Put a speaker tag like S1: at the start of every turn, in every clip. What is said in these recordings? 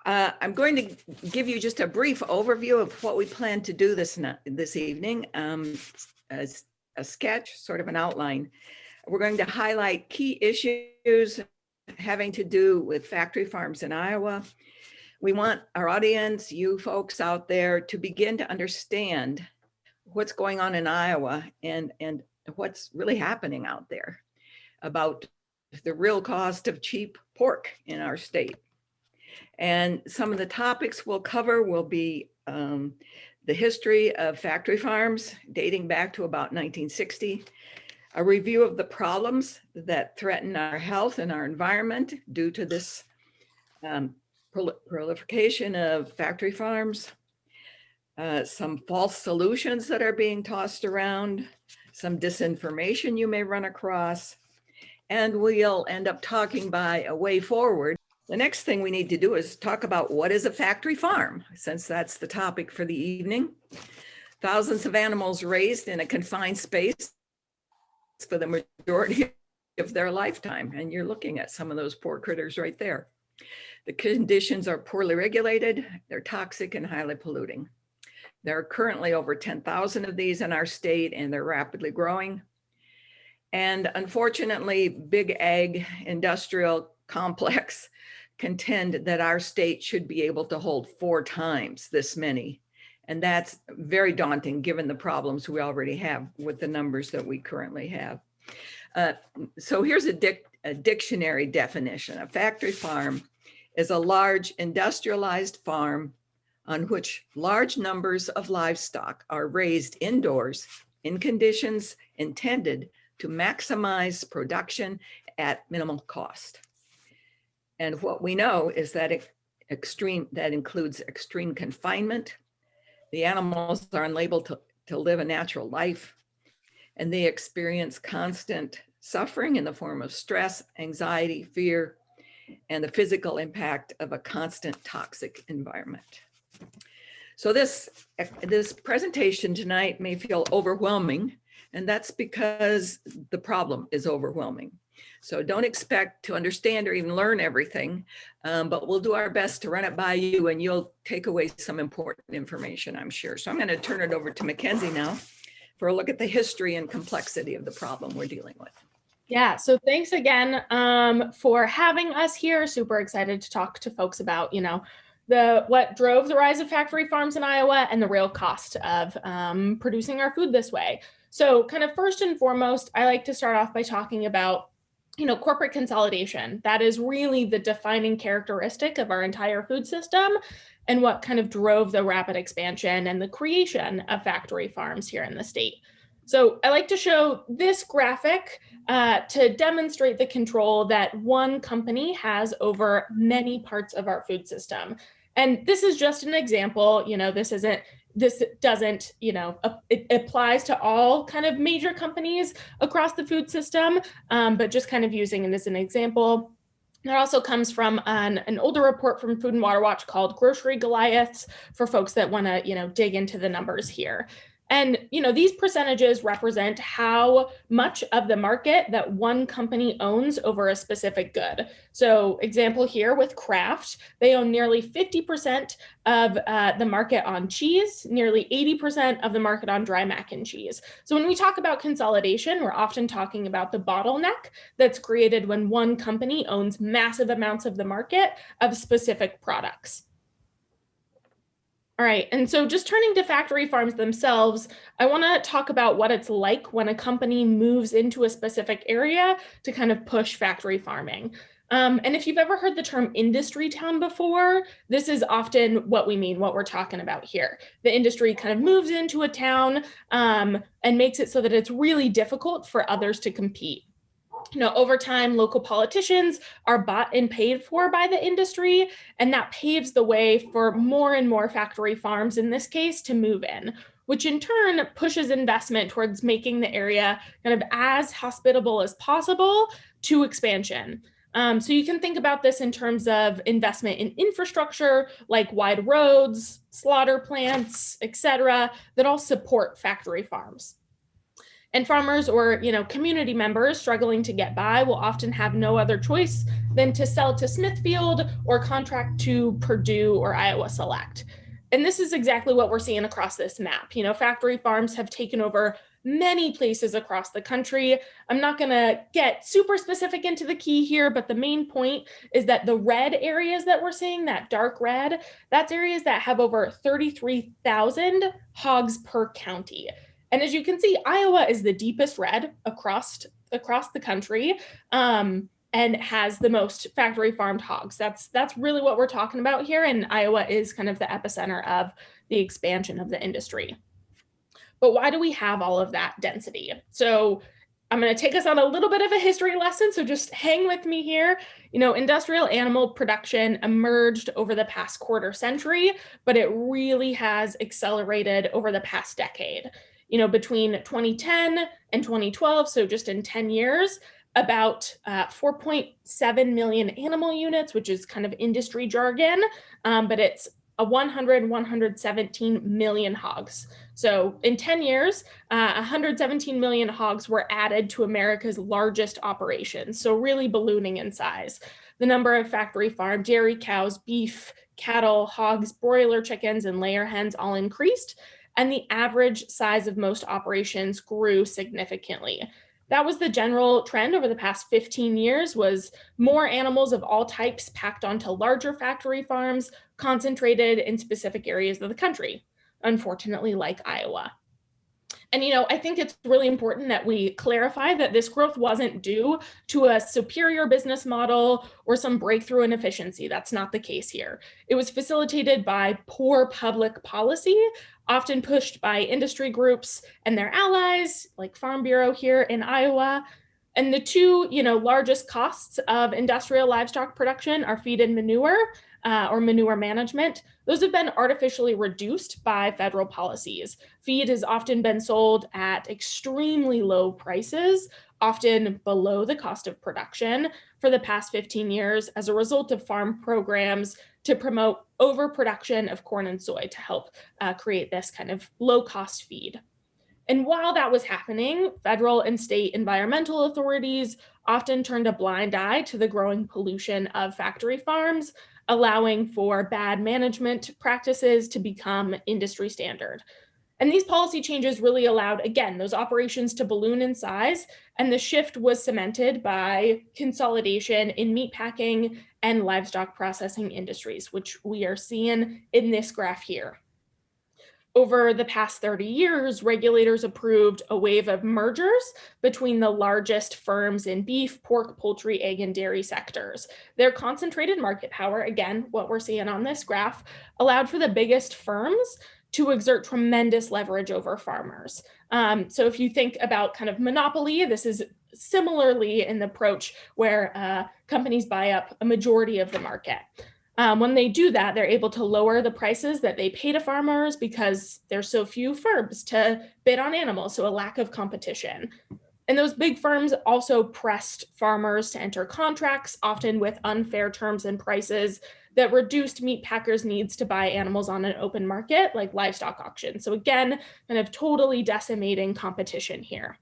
S1: I'm going to give you just a brief overview of what we plan to do this evening, as a sketch, sort of an outline. We're going to highlight key issues having to do with factory farms in Iowa. We want our audience, you folks out there, to begin to understand what's going on in Iowa and what's really happening out there about the real cost of cheap pork in our state. And some of the topics we'll cover will be the history of factory farms dating back to about 1960, a review of the problems that threaten our health and our environment due to this proliferation of factory farms, some false solutions that are being tossed around, some disinformation you may run across, and we'll end up talking by a way forward. The next thing we need to do is talk about what is a factory farm, since that's the topic for the evening. Thousands of animals raised in a confined space for the majority of their lifetime. And you're looking at some of those poor critters right there. The conditions are poorly regulated, they're toxic and highly polluting. There are currently over 10,000 of these in our state, and they're rapidly growing. And unfortunately, big ag industrial complex contend that our state should be able to hold 4 times this many. And that's very daunting given the problems we already have with the numbers that we currently have. So here's a dictionary definition. A factory farm is a large industrialized farm on which large numbers of livestock are raised indoors in conditions intended to maximize production at minimal cost. And what we know is that that includes extreme confinement. The animals are unable to live a natural life, and they experience constant suffering in the form of stress, anxiety, fear, and the physical impact of a constant toxic environment. So this presentation tonight may feel overwhelming, and that's because the problem is overwhelming. So don't expect to understand or even learn everything, but we'll do our best to run it by you, and you'll take away some important information, I'm sure. So I'm going to turn it over to Mackenzie now for a look at the history and complexity of the problem we're dealing with.
S2: Yeah, so thanks again for having us here. Super excited to talk to folks about, what drove the rise of factory farms in Iowa and the real cost of producing our food this way. So kind of first and foremost, I like to start off by talking about corporate consolidation. That is really the defining characteristic of our entire food system and what kind of drove the rapid expansion and the creation of factory farms here in the state. So I like to show this graphic to demonstrate the control that one company has over many parts of our food system. And this is just an example, this doesn't, it applies to all kind of major companies across the food system, but just kind of using it as an example. That also comes from an older report from Food and Water Watch called Grocery Goliaths for folks that want to, dig into the numbers here. And, these percentages represent how much of the market that one company owns over a specific good. So example here with Kraft, they own nearly 50% of the market on cheese, nearly 80% of the market on dry mac and cheese. So when we talk about consolidation, we're often talking about the bottleneck that's created when one company owns massive amounts of the market of specific products. All right, and so just turning to factory farms themselves, I want to talk about what it's like when a company moves into a specific area to kind of push factory farming. And if you've ever heard the term industry town before, this is often what we mean, what we're talking about here. The industry kind of moves into a town and makes it so that it's really difficult for others to compete. Over time, local politicians are bought and paid for by the industry, and that paves the way for more and more factory farms, in this case, to move in, which in turn pushes investment towards making the area kind of as hospitable as possible to expansion. So you can think about this in terms of investment in infrastructure like wide roads, slaughter plants, et cetera, that all support factory farms. And farmers or, community members struggling to get by will often have no other choice than to sell to Smithfield or contract to Purdue or Iowa Select. And this is exactly what we're seeing across this map. Factory farms have taken over many places across the country. I'm not going to get super specific into the key here, but the main point is that the red areas that we're seeing, that dark red, that's areas that have over 33,000 hogs per county. And as you can see, Iowa is the deepest red across the country, and has the most factory farmed hogs. That's really what we're talking about here. And Iowa is kind of the epicenter of the expansion of the industry. But why do we have all of that density? So I'm going to take us on a little bit of a history lesson, so just hang with me here. Industrial animal production emerged over the past quarter century, but it really has accelerated over the past decade. Between 2010 and 2012, so just in 10 years, about 4.7 million animal units, which is kind of industry jargon, but it's 117 million hogs. So in 10 years, 117 million hogs were added to America's largest operations, so really ballooning in size. The number of factory farmed dairy cows, beef, cattle, hogs, broiler chickens, and layer hens all increased, and the average size of most operations grew significantly. That was the general trend over the past 15 years, was more animals of all types packed onto larger factory farms, concentrated in specific areas of the country, unfortunately, like Iowa. And, I think it's really important that we clarify that this growth wasn't due to a superior business model or some breakthrough in efficiency. That's not the case here. It was facilitated by poor public policy, often pushed by industry groups and their allies, like Farm Bureau here in Iowa. And the two, largest costs of industrial livestock production are feed and manure, or manure management. Those have been artificially reduced by federal policies. Feed has often been sold at extremely low prices, often below the cost of production, for the past 15 years as a result of farm programs to promote overproduction of corn and soy to help create this kind of low-cost feed. And while that was happening, federal and state environmental authorities often turned a blind eye to the growing pollution of factory farms, allowing for bad management practices to become industry standard. And these policy changes really allowed, again, those operations to balloon in size, and the shift was cemented by consolidation in meatpacking and livestock processing industries, which we are seeing in this graph here. Over the past 30 years, regulators approved a wave of mergers between the largest firms in beef, pork, poultry, egg, and dairy sectors. Their concentrated market power, again, what we're seeing on this graph, allowed for the biggest firms to exert tremendous leverage over farmers. So if you think about kind of monopoly, this is similarly an approach where companies buy up a majority of the market. When they do that, they're able to lower the prices that they pay to farmers because there's so few firms to bid on animals, so a lack of competition. And those big firms also pressed farmers to enter contracts, often with unfair terms and prices that reduced meat packers' needs to buy animals on an open market, like livestock auctions. So again, kind of totally decimating competition here.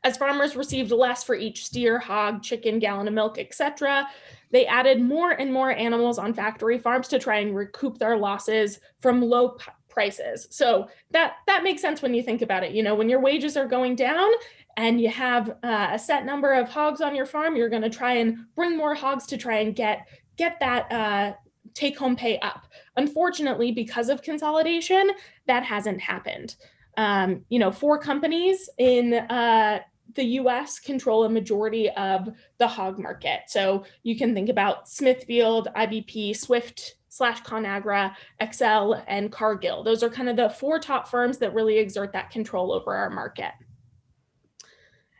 S2: As farmers received less for each steer, hog, chicken, gallon of milk, etc., they added more and more animals on factory farms to try and recoup their losses from low prices. So that makes sense when you think about it. When your wages are going down and you have a set number of hogs on your farm, you're going to try and bring more hogs to try and get that take-home pay up. Unfortunately, because of consolidation, that hasn't happened. 4 companies in the US control a majority of the hog market. So you can think about Smithfield, IBP, Swift / ConAgra, Excel, and Cargill. Those are kind of the 4 top firms that really exert that control over our market.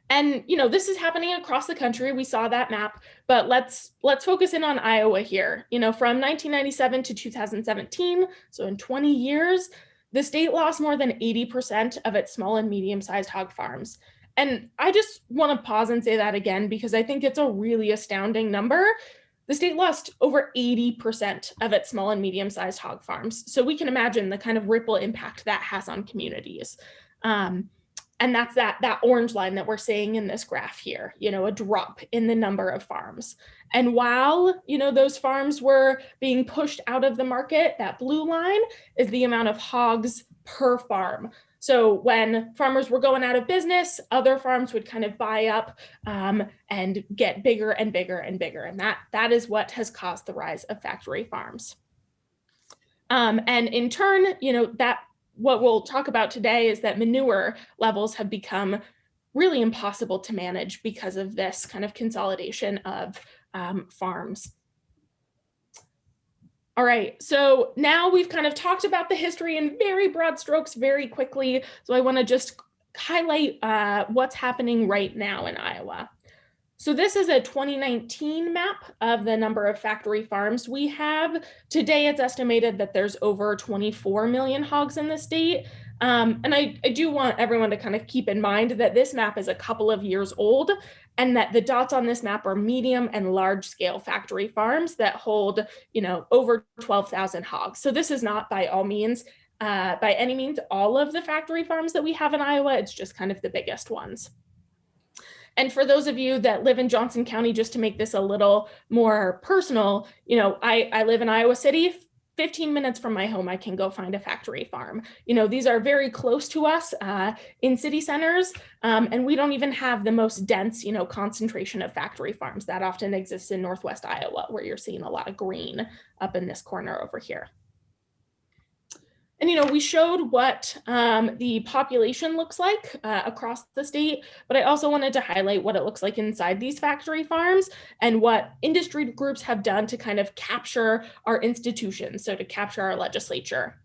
S2: And, this is happening across the country. We saw that map, but let's focus in on Iowa here. From 1997 to 2017, so in 20 years, the state lost more than 80% of its small and medium-sized hog farms. And I just want to pause and say that again, because I think it's a really astounding number. The state lost over 80% of its small and medium-sized hog farms. So we can imagine the kind of ripple impact that has on communities. And that's that orange line that we're seeing in this graph here, a drop in the number of farms. And while, those farms were being pushed out of the market, that blue line is the amount of hogs per farm. So when farmers were going out of business, other farms would kind of buy up and get bigger and bigger and bigger. And that is what has caused the rise of factory farms. And in turn, that what we'll talk about today is that manure levels have become really impossible to manage because of this kind of consolidation of farms. All right, so now we've kind of talked about the history in very broad strokes very quickly. So I want to just highlight what's happening right now in Iowa. So this is a 2019 map of the number of factory farms we have. Today, it's estimated that there's over 24 million hogs in the state. And I do want everyone to kind of keep in mind that this map is a couple of years old, and that the dots on this map are medium and large scale factory farms that hold, over 12,000 hogs. So this is not by any means all of the factory farms that we have in Iowa. It's just kind of the biggest ones. And for those of you that live in Johnson County, just to make this a little more personal, I live in Iowa City. 15 minutes from my home, I can go find a factory farm. These are very close to us in city centers, and we don't even have the most dense, concentration of factory farms that often exists in Northwest Iowa, where you're seeing a lot of green up in this corner over here. And, we showed what the population looks like across the state, but I also wanted to highlight what it looks like inside these factory farms and what industry groups have done to kind of capture our institutions, so to capture our legislature.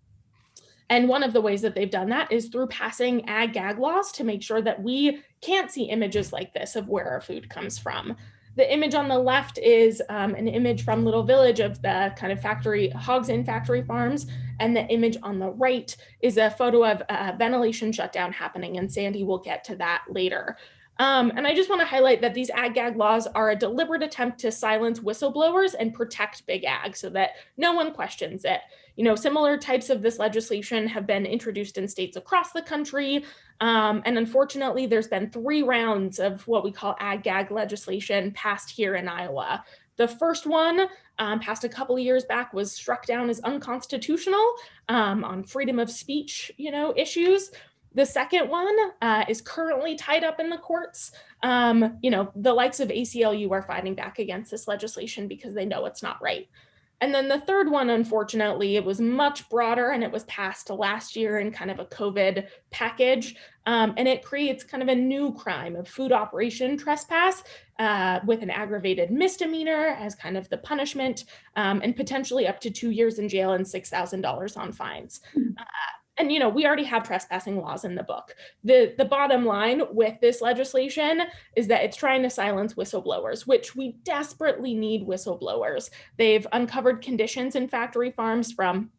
S2: And one of the ways that they've done that is through passing ag-gag laws to make sure that we can't see images like this of where our food comes from. The image on the left is an image from Little Village of the kind of hogs in factory farms. And the image on the right is a photo of a ventilation shutdown happening, and Sandy will get to that later. And I just want to highlight that these ag-gag laws are a deliberate attempt to silence whistleblowers and protect big ag so that no one questions it. Similar types of this legislation have been introduced in states across the country. And unfortunately, there's been 3 rounds of what we call ag-gag legislation passed here in Iowa. The first one, passed a couple of years back, was struck down as unconstitutional on freedom of speech, issues. The second one is currently tied up in the courts. The likes of ACLU are fighting back against this legislation because they know it's not right. And then the third one, unfortunately, it was much broader, and it was passed last year in kind of a COVID package. And it creates kind of a new crime of food operation trespass with an aggravated misdemeanor as kind of the punishment, and potentially up to 2 years in jail and $6,000 on fines. And, we already have trespassing laws in the book. The bottom line with this legislation is that it's trying to silence whistleblowers, which we desperately need whistleblowers. They've uncovered conditions in factory farms, from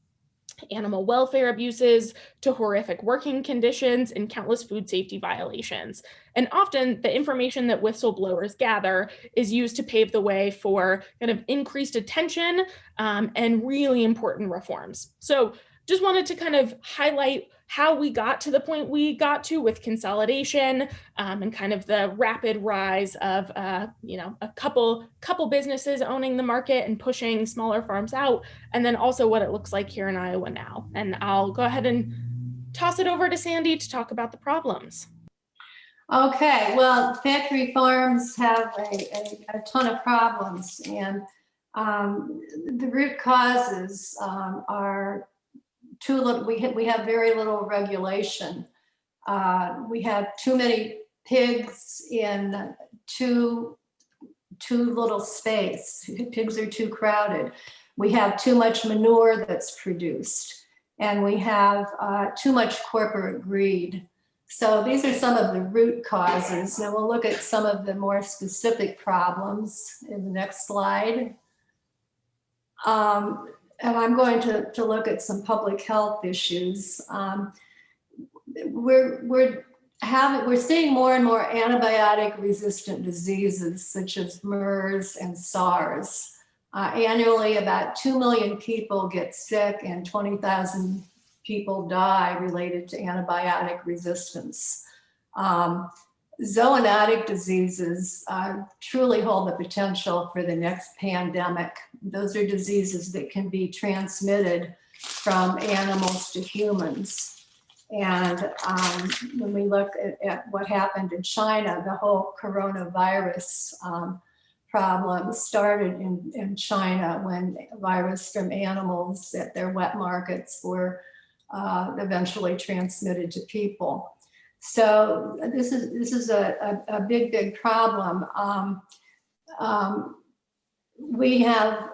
S2: animal welfare abuses to horrific working conditions and countless food safety violations. And often the information that whistleblowers gather is used to pave the way for kind of increased attention and really important reforms. So just wanted to kind of highlight how we got to the point we got to with consolidation and kind of the rapid rise of, a couple businesses owning the market and pushing smaller farms out, and then also what it looks like here in Iowa now. And I'll go ahead and toss it over to Sandy to talk about the problems.
S3: Okay, well, factory farms have a ton of problems, and the root causes are we have very little regulation. We have too many pigs in too little space. Pigs are too crowded. We have too much manure that's produced, and we have too much corporate greed. So these are some of the root causes. Now we'll look at some of the more specific problems in the next slide. And I'm going to look at some public health issues. We're seeing more and more antibiotic resistant diseases such as MERS and SARS. Annually, about 2 million people get sick and 20,000 people die related to antibiotic resistance. Zoonotic diseases truly hold the potential for the next pandemic. Those are diseases that can be transmitted from animals to humans. And when we look at what happened in China, the whole coronavirus problem started in China when virus from animals at their wet markets were eventually transmitted to people. So this is a big problem. We have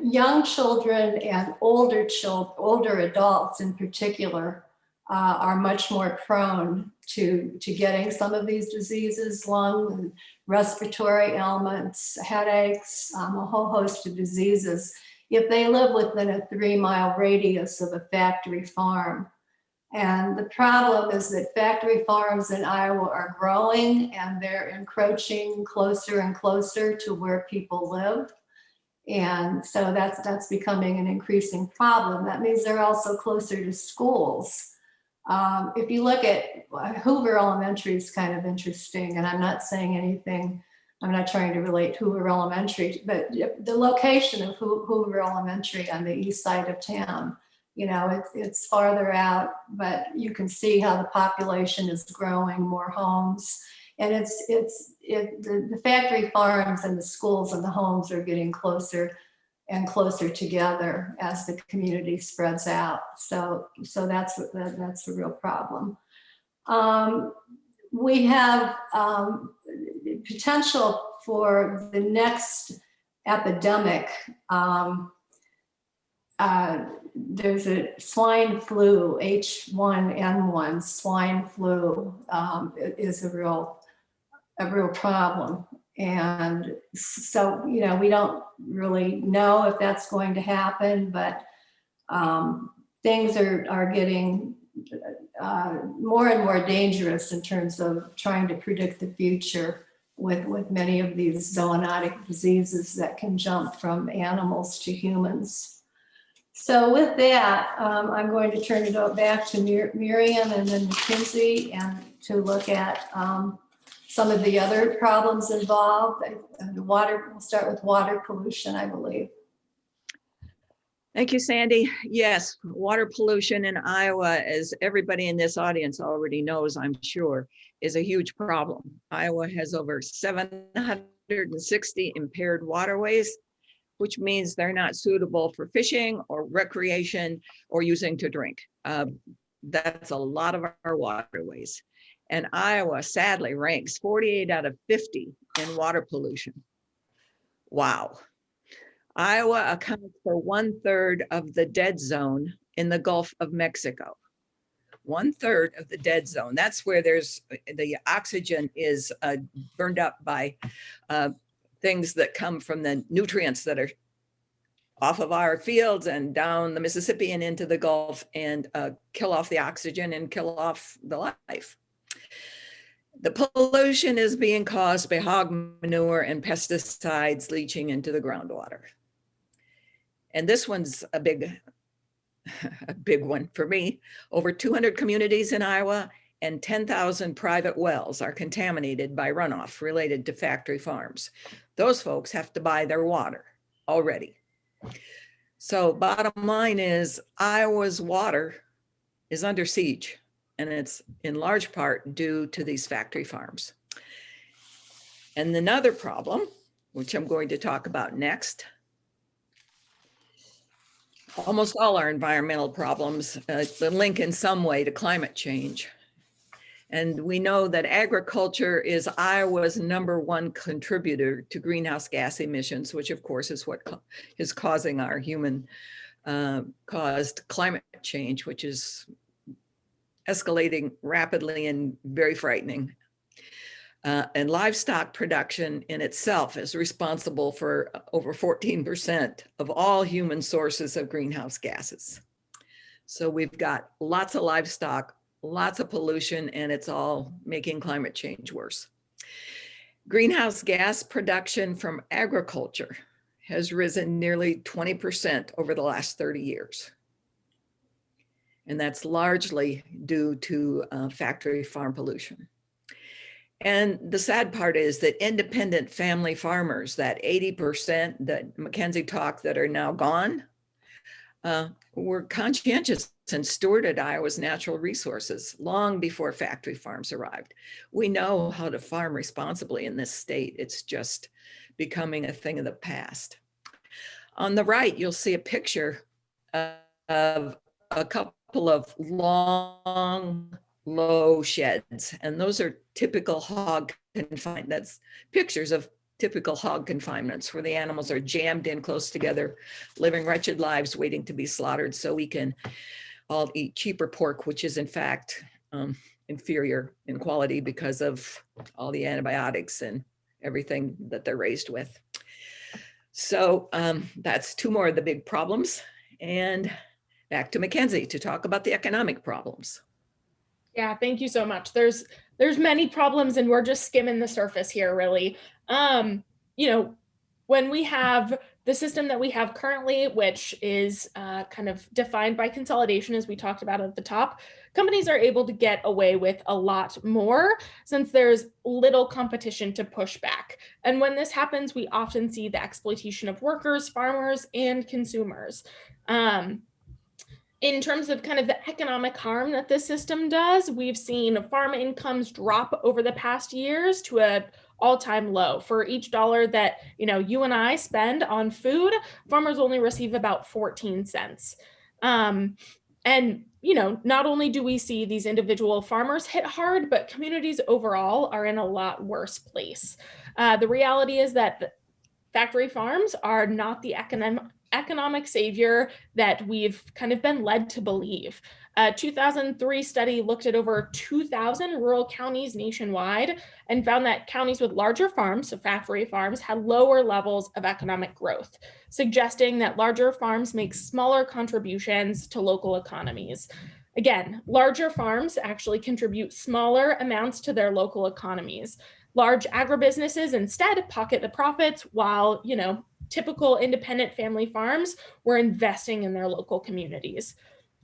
S3: young children and older adults in particular are much more prone to getting some of these diseases, lung and respiratory ailments, headaches, a whole host of diseases, if they live within a 3-mile radius of a factory farm. And the problem is that factory farms in Iowa are growing and they're encroaching closer and closer to where people live. And so that's becoming an increasing problem. That means they're also closer to schools. If you look at Hoover Elementary is kind of interesting, and I'm not saying anything, I'm not trying to relate Hoover Elementary, but the location of Hoover Elementary on the east side of town, you know, it's farther out, but you can see how the population is growing, more homes. And the factory farms and the schools and the homes are getting closer and closer together as the community spreads out. So that's a real problem. We have potential for the next epidemic. There's a swine flu, H1N1 swine flu is a real problem. And so, you know, we don't really know if that's going to happen, but things are getting more and more dangerous in terms of trying to predict the future with many of these zoonotic diseases that can jump from animals to humans. So with that, I'm going to turn it back to Miriam and then Mackenzie, and to look at some of the other problems involved. We'll start with water pollution, I believe.
S1: Thank you, Sandy. Yes, water pollution in Iowa, as everybody in this audience already knows, I'm sure, is a huge problem. Iowa has over 760 impaired waterways, which means they're not suitable for fishing or recreation or using to drink. That's a lot of our waterways. And Iowa sadly ranks 48 out of 50 in water pollution. Wow. Iowa accounts for 1/3 of the dead zone in the Gulf of Mexico. 1/3 of the dead zone. That's where the oxygen is burned up by things that come from the nutrients that are off of our fields and down the Mississippi and into the Gulf, and kill off the oxygen and kill off the life. The pollution is being caused by hog manure and pesticides leaching into the groundwater. And this one's a big one for me. Over 200 communities in Iowa and 10,000 private wells are contaminated by runoff related to factory farms. Those folks have to buy their water already. So bottom line is Iowa's water is under siege, and it's in large part due to these factory farms. And another problem, which I'm going to talk about next, almost all our environmental problems link in some way to climate change. And we know that agriculture is Iowa's #1 contributor to greenhouse gas emissions, which of course is what is causing our human caused climate change, which is escalating rapidly and very frightening. And livestock production in itself is responsible for over 14% of all human sources of greenhouse gases. So we've got lots of livestock, lots of pollution, and it's all making climate change worse. Greenhouse gas production from agriculture has risen nearly 20% over the last 30 years. And that's largely due to factory farm pollution. And the sad part is that independent family farmers, that 80% that Mackenzie talked that are now gone, were conscientious and stewarded Iowa's natural resources long before factory farms arrived. We know how to farm responsibly in this state. It's just becoming a thing of the past. On the right, you'll see a picture of a couple of long, low sheds, and those are typical hog confinement. That's pictures of typical hog confinements where the animals are jammed in close together, living wretched lives, waiting to be slaughtered so we can all eat cheaper pork, which is in fact inferior in quality because of all the antibiotics and everything that they're raised with. So that's two more of the big problems. And back to Mackenzie to talk about the economic problems.
S2: Yeah, thank you so much. There's many problems and we're just skimming the surface here, really. You know, when we have the system that we have currently, which is kind of defined by consolidation, as we talked about at the top, companies are able to get away with a lot more since there's little competition to push back. And when this happens, we often see the exploitation of workers, farmers, and consumers. In terms of kind of the economic harm that this system does, we've seen farm incomes drop over the past years to an all-time low. For each dollar that you and I spend on food, farmers only receive about 14 cents. And not only do we see these individual farmers hit hard, but communities overall are in a lot worse place. The reality is that factory farms are not the economic savior that we've kind of been led to believe. A 2003 study looked at over 2,000 rural counties nationwide and found that counties with larger farms, so factory farms, had lower levels of economic growth, suggesting that larger farms make smaller contributions to local economies. Again, larger farms actually contribute smaller amounts to their local economies. Large agribusinesses instead pocket the profits while, typical independent family farms were investing in their local communities.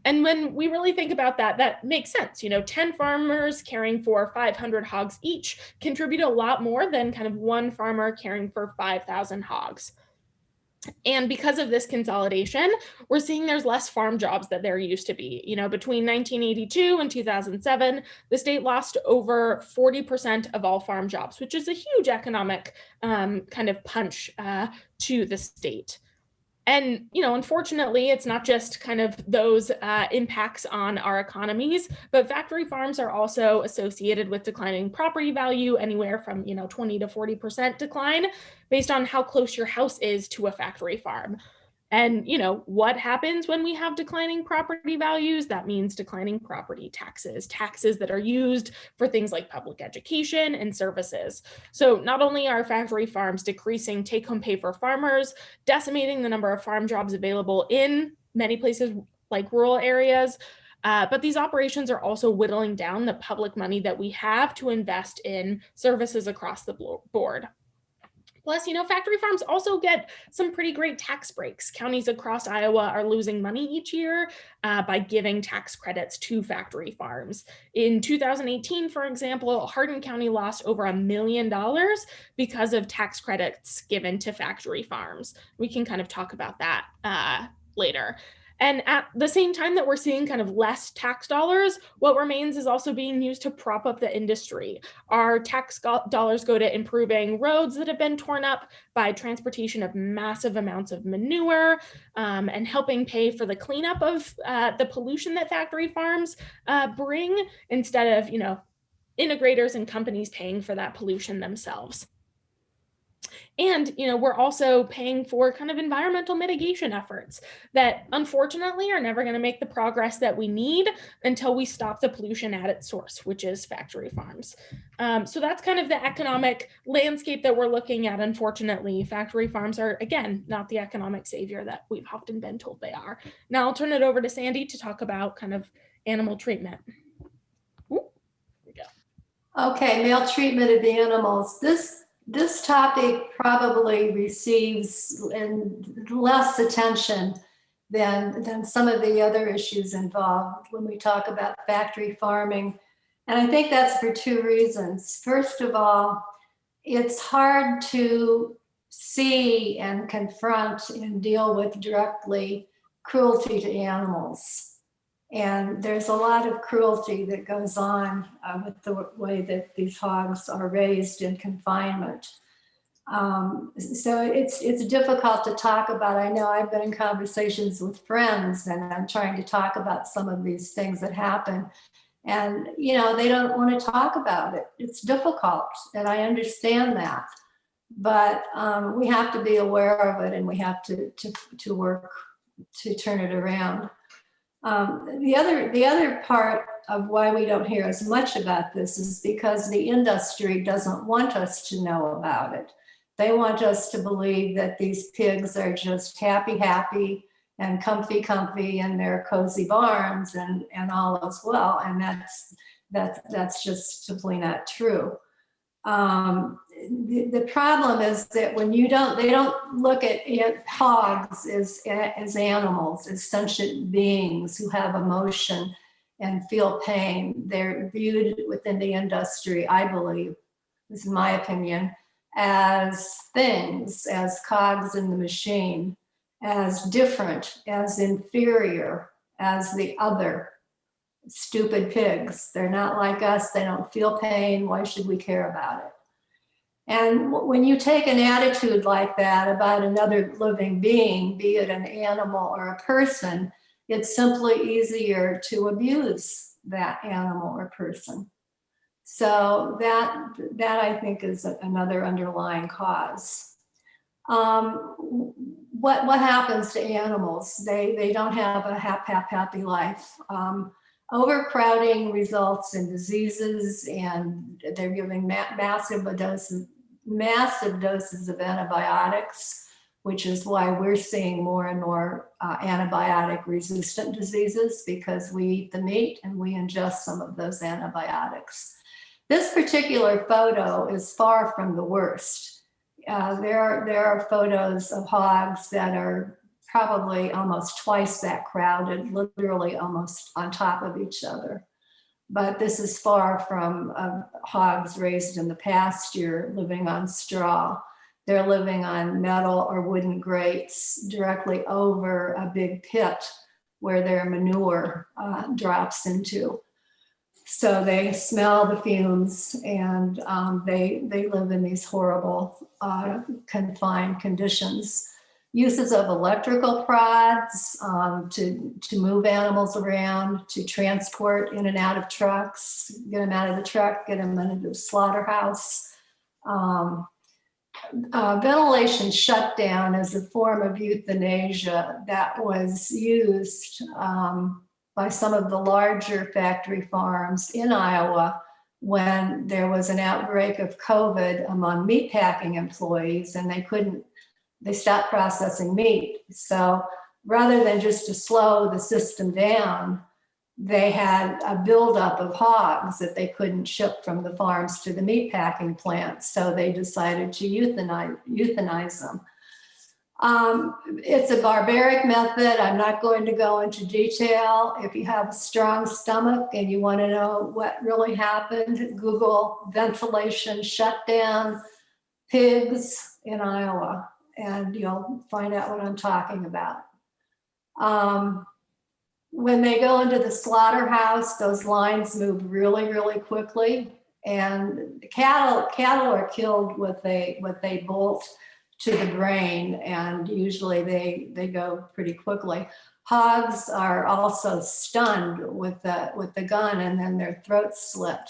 S2: And when we really think about that, that makes sense. 10 farmers caring for 500 hogs each contribute a lot more than kind of one farmer caring for 5,000 hogs. And because of this consolidation, we're seeing there's less farm jobs that there used to be. Between 1982 and 2007, the state lost over 40% of all farm jobs, which is a huge economic kind of punch to the state. And, unfortunately, it's not just kind of those impacts on our economies, but factory farms are also associated with declining property value, anywhere from, 20 to 40% decline based on how close your house is to a factory farm. And, what happens when we have declining property values? That means declining property taxes that are used for things like public education and services. So not only are factory farms decreasing take-home pay for farmers, decimating the number of farm jobs available in many places like rural areas, but these operations are also whittling down the public money that we have to invest in services across the board. Plus, factory farms also get some pretty great tax breaks. Counties across Iowa are losing money each year by giving tax credits to factory farms. In 2018, for example, Hardin County lost over $1 million because of tax credits given to factory farms. We can kind of talk about that later. And at the same time that we're seeing kind of less tax dollars, what remains is also being used to prop up the industry. Our tax dollars go to improving roads that have been torn up by transportation of massive amounts of manure and helping pay for the cleanup of the pollution that factory farms bring instead of, integrators and companies paying for that pollution themselves. And, we're also paying for kind of environmental mitigation efforts that unfortunately are never going to make the progress that we need until we stop the pollution at its source, which is factory farms. So that's kind of the economic landscape that we're looking at. Unfortunately, factory farms are, again, not the economic savior that we've often been told they are. Now I'll turn it over to Sandy to talk about kind of animal treatment. Ooh, here we go.
S3: Okay, maltreatment of animals. This topic probably receives less attention than some of the other issues involved when we talk about factory farming. And I think that's for two reasons. First of all, it's hard to see and confront and deal with directly cruelty to animals. And there's a lot of cruelty that goes on with the way that these hogs are raised in confinement. So it's difficult to talk about. I know I've been in conversations with friends and I'm trying to talk about some of these things that happen. And, you know, they don't want to talk about it. It's difficult, and I understand that. But we have to be aware of it, and we have to work to turn it around. The other part of why we don't hear as much about this is because the industry doesn't want us to know about it. They want us to believe that these pigs are just happy, and comfy in their cozy barns and all as well. And that's just simply not true. The problem is that when they don't look at hogs as animals, as sentient beings who have emotion and feel pain. They're viewed within the industry, I believe, this is my opinion, as things, as cogs in the machine, as different, as inferior, as the other. Stupid pigs. They're not like us. They don't feel pain. Why should we care about it? And when you take an attitude like that about another living being, be it an animal or a person, it's simply easier to abuse that animal or person. So that I think is another underlying cause. What happens to animals? They don't have a happy life. Overcrowding results in diseases, and they're giving massive doses of antibiotics, which is why we're seeing more and more antibiotic resistant diseases, because we eat the meat and we ingest some of those antibiotics. This particular photo is far from the worst. There are photos of hogs that are probably almost twice that crowded, literally almost on top of each other. But this is far from hogs raised in the pasture living on straw. They're living on metal or wooden grates directly over a big pit where their manure drops into. So they smell the fumes, and they live in these horrible confined conditions. Uses of electrical prods to move animals around, to transport in and out of trucks, get them out of the truck, get them into the slaughterhouse. Ventilation shutdown is a form of euthanasia that was used by some of the larger factory farms in Iowa when there was an outbreak of COVID among meatpacking employees, and they stopped processing meat. So rather than just to slow the system down, they had a buildup of hogs that they couldn't ship from the farms to the meatpacking plants. So they decided to euthanize them. It's a barbaric method. I'm not going to go into detail. If you have a strong stomach and you want to know what really happened, Google ventilation shutdown pigs in Iowa, and you'll find out what I'm talking about. When they go into the slaughterhouse, those lines move really, really quickly, and cattle are killed with a bolt to the brain, and usually they go pretty quickly. Hogs are also stunned with the gun, and then their throats slit.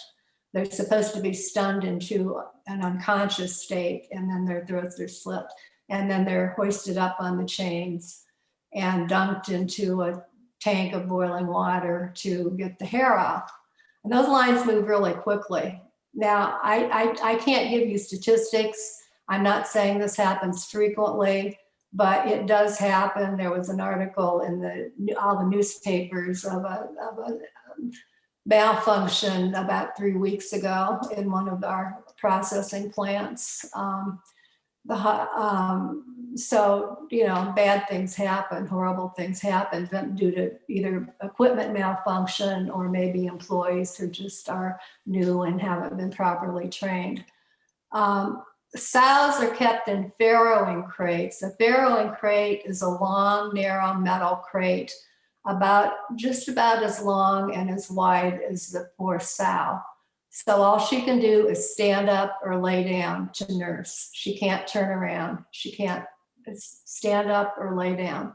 S3: They're supposed to be stunned into an unconscious state, and then their throats are slit, and then they're hoisted up on the chains and dumped into a tank of boiling water to get the hair off. And those lines move really quickly. Now, I can't give you statistics. I'm not saying this happens frequently, but it does happen. There was an article in all the newspapers of a malfunction about 3 weeks ago in one of our processing plants. So, you know, bad things happen, horrible things happen due to either equipment malfunction or maybe employees who just are new and haven't been properly trained. Sows are kept in farrowing crates. A farrowing crate is a long, narrow metal crate, just about as long and as wide as the poor sow. So all she can do is stand up or lay down to nurse. She can't turn around. She can't stand up or lay down.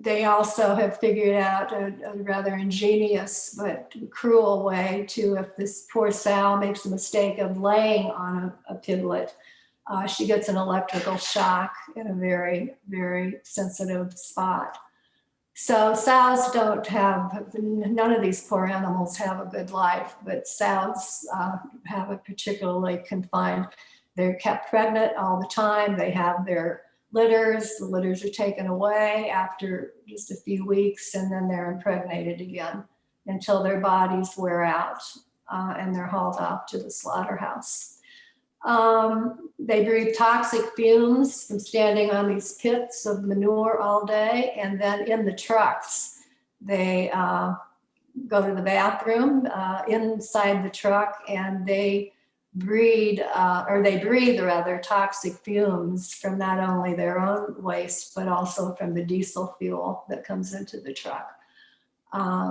S3: They also have figured out a rather ingenious but cruel way to, if this poor sow makes a mistake of laying on a piglet, she gets an electrical shock in a very, very sensitive spot. So sows none of these poor animals have a good life, but sows have a particularly confined. They're kept pregnant all the time. They have their litters. The litters are taken away after just a few weeks, and then they're impregnated again until their bodies wear out and they're hauled off to the slaughterhouse. They breathe toxic fumes from standing on these pits of manure all day, and then in the trucks, they go to the bathroom inside the truck, and they breathe toxic fumes from not only their own waste, but also from the diesel fuel that comes into the truck.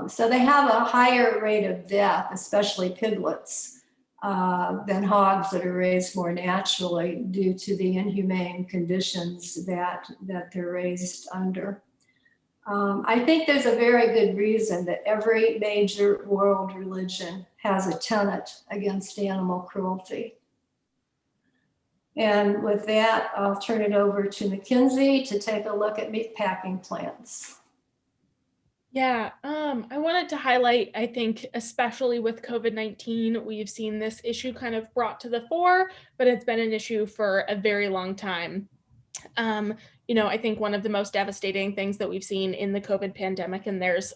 S3: So they have a higher rate of death, especially piglets, than hogs that are raised more naturally due to the inhumane conditions that they're raised under. I think there's a very good reason that every major world religion has a tenet against animal cruelty. And with that, I'll turn it over to Mackenzie to take a look at meatpacking plants.
S2: Yeah, I wanted to highlight, I think, especially with COVID-19, we've seen this issue kind of brought to the fore, but it's been an issue for a very long time. You know, I think one of the most devastating things that we've seen in the COVID pandemic, and there's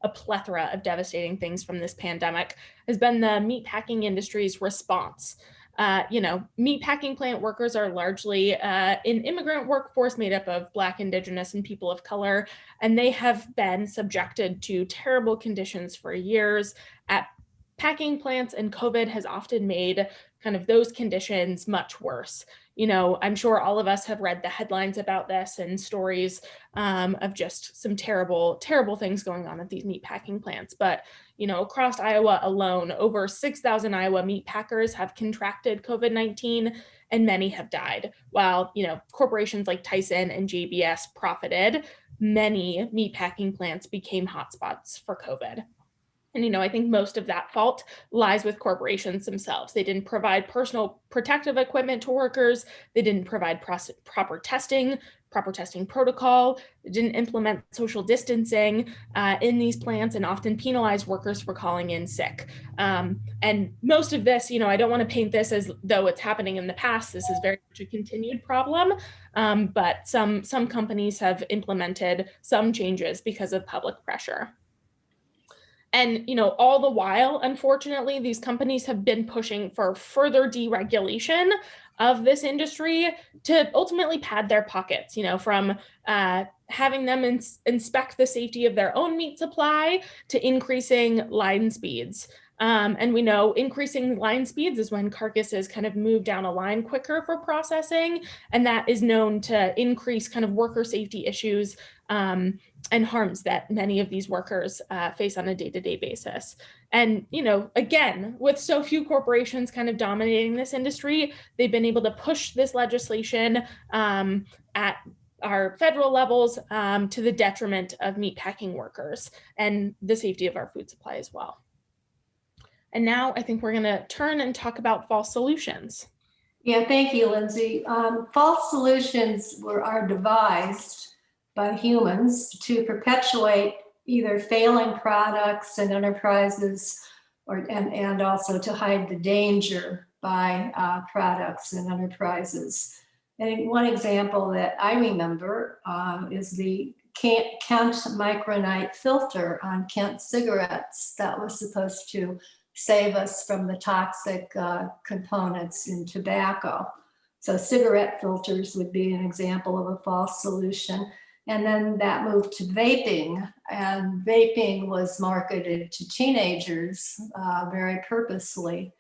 S2: a plethora of devastating things from this pandemic, has been the meatpacking industry's response. You know, meatpacking plant workers are largely an immigrant workforce made up of Black, Indigenous, and people of color, and they have been subjected to terrible conditions for years at packing plants, and COVID has often made kind of those conditions much worse. You know, I'm sure all of us have read the headlines about this and stories of just some terrible, terrible things going on at these meatpacking plants. But, you know, across Iowa alone, over 6,000 Iowa meat packers have contracted COVID-19 and many have died. While, you know, corporations like Tyson and JBS profited, many meatpacking plants became hotspots for COVID. And, you know, I think most of that fault lies with corporations themselves. They didn't provide personal protective equipment to workers. They didn't provide proper testing protocol. They didn't implement social distancing in these plants, and often penalize workers for calling in sick. And most of this, you know, I don't want to paint this as though it's happening in the past. This is very much a continued problem. But some companies have implemented some changes because of public pressure. And, you know, all the while, unfortunately, these companies have been pushing for further deregulation of this industry to ultimately pad their pockets, you know, from having them inspect the safety of their own meat supply to increasing line speeds. And we know increasing line speeds is when carcasses kind of move down a line quicker for processing. And that is known to increase kind of worker safety issues and harms that many of these workers face on a day-to-day basis. And, you know, again, with so few corporations kind of dominating this industry, they've been able to push this legislation at our federal levels to the detriment of meatpacking workers and the safety of our food supply as well. And now I think we're going to turn and talk about false solutions.
S3: Yeah, thank you, Lindsay. False solutions are devised by humans to perpetuate either failing products and enterprises, and also to hide the danger by products and enterprises. And one example that I remember is the Kent micronite filter on Kent cigarettes that was supposed to save us from the toxic components in tobacco. So cigarette filters would be an example of a false solution. And then that moved to vaping, and vaping was marketed to teenagers very purposely,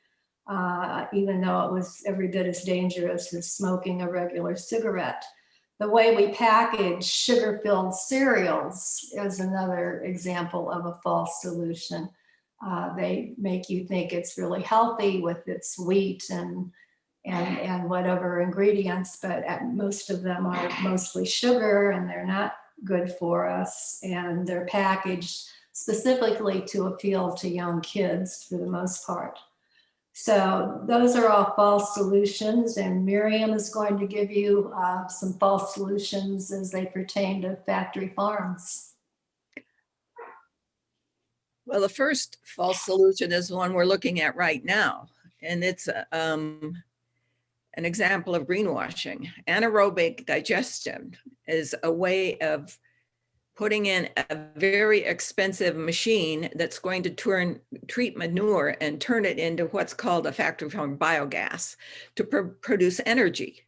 S3: even though it was every bit as dangerous as smoking a regular cigarette. The way we package sugar-filled cereals is another example of a false solution. They make you think it's really healthy with its wheat and whatever ingredients, but most of them are mostly sugar and they're not good for us. And they're packaged specifically to appeal to young kids for the most part. So those are all false solutions, and Miriam is going to give you some false solutions as they pertain to factory farms.
S1: Well, the first false solution is one we're looking at right now, and it's an example of greenwashing. Anaerobic digestion is a way of putting in a very expensive machine that's going to treat manure and turn it into what's called a factory farm biogas to produce energy.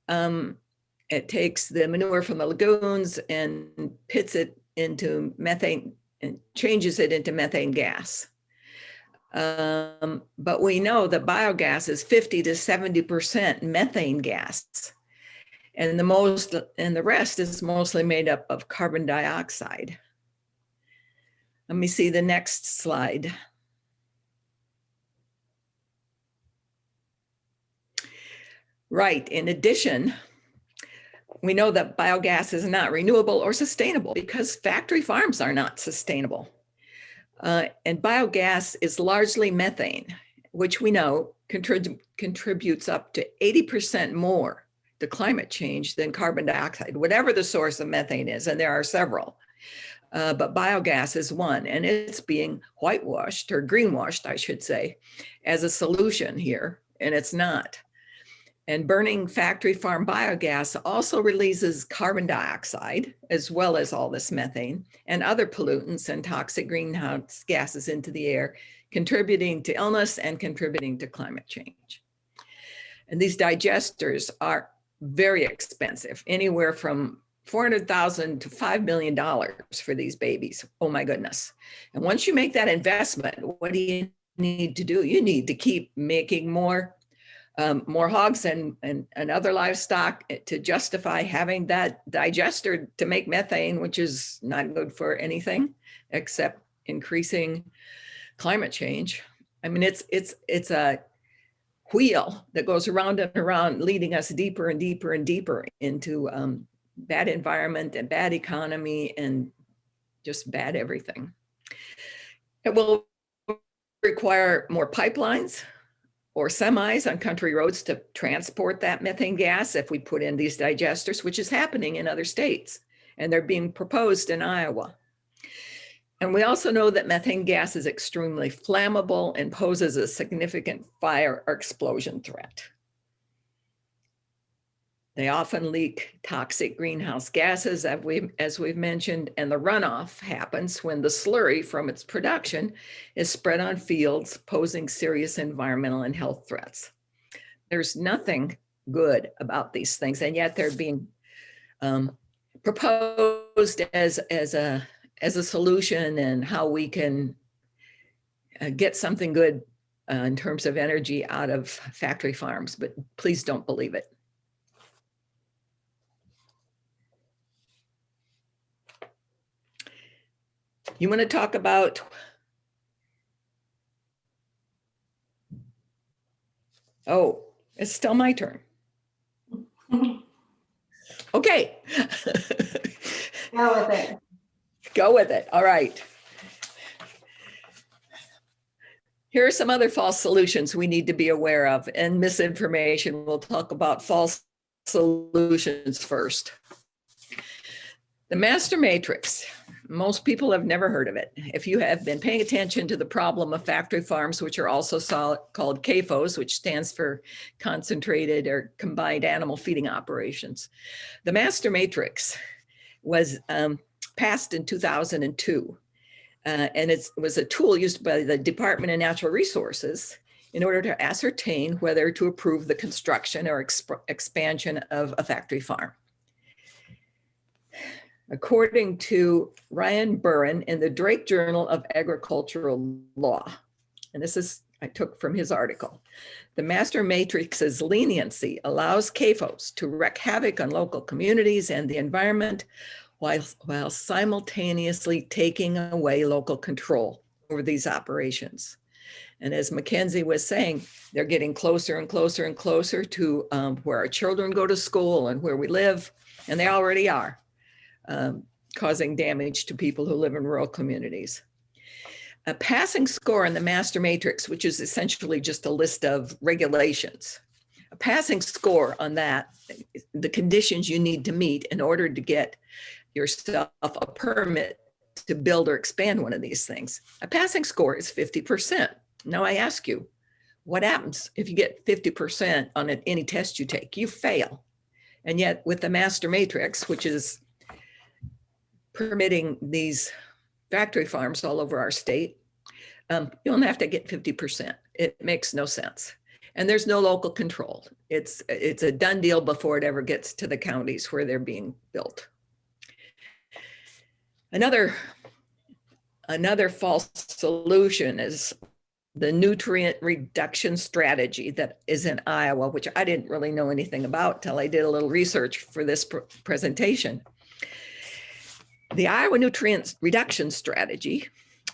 S1: It takes the manure from the lagoons and pits it into methane and changes it into methane gas. But we know that biogas is 50 to 70% methane gas. And the rest is mostly made up of carbon dioxide. Let me see the next slide. Right, in addition, we know that biogas is not renewable or sustainable because factory farms are not sustainable. And biogas is largely methane, which we know contributes up to 80% more to climate change than carbon dioxide, whatever the source of methane is, and there are several. But biogas is one, and it's being whitewashed or greenwashed, I should say, as a solution here, and it's not. And burning factory farm biogas also releases carbon dioxide, as well as all this methane and other pollutants and toxic greenhouse gases into the air, contributing to illness and contributing to climate change. And these digesters are very expensive, anywhere from $400,000 to $5 million for these babies. Oh my goodness. And once you make that investment, what do you need to do? You need to keep making more hogs and other livestock to justify having that digester to make methane, which is not good for anything except increasing climate change. I mean, it's a wheel that goes around and around, leading us deeper and deeper and deeper into bad environment and bad economy and just bad everything. It will require more pipelines or semis on country roads to transport that methane gas if we put in these digesters, which is happening in other states, and they're being proposed in Iowa. And we also know that methane gas is extremely flammable and poses a significant fire or explosion threat. They often leak toxic greenhouse gases, as we've mentioned, and the runoff happens when the slurry from its production is spread on fields, posing serious environmental and health threats. There's nothing good about these things, and yet they're being proposed as a solution and how we can get something good in terms of energy out of factory farms, but please don't believe it. You want to talk about it's still my turn. Okay.
S3: Go with it.
S1: Go with it. All right. Here are some other false solutions we need to be aware of, and misinformation. We'll talk about false solutions first. The master matrix. Most people have never heard of it. If you have been paying attention to the problem of factory farms, which are also called CAFOs, which stands for concentrated or combined animal feeding operations. The master matrix was passed in 2002. And it was a tool used by the Department of Natural Resources in order to ascertain whether to approve the construction or expansion of a factory farm. According to Ryan Burren in the Drake Journal of Agricultural Law, and this is, I took from his article, the master matrix's leniency allows CAFOs to wreak havoc on local communities and the environment while simultaneously taking away local control over these operations. And as Mackenzie was saying, they're getting closer and closer and closer to where our children go to school and where we live, and they already are, causing damage to people who live in rural communities. A passing score in the master matrix, which is essentially just a list of regulations, a passing score on that, the conditions you need to meet in order to get yourself a permit to build or expand one of these things. A passing score is 50%. Now I ask you, what happens if you get 50% on any test you take? You fail. And yet with the master matrix, which is permitting these factory farms all over our state, you don't have to get 50%. It makes no sense. And there's no local control. It's a done deal before it ever gets to the counties where they're being built. Another false solution is the nutrient reduction strategy that is in Iowa, which I didn't really know anything about till I did a little research for this presentation. The Iowa Nutrient Reduction Strategy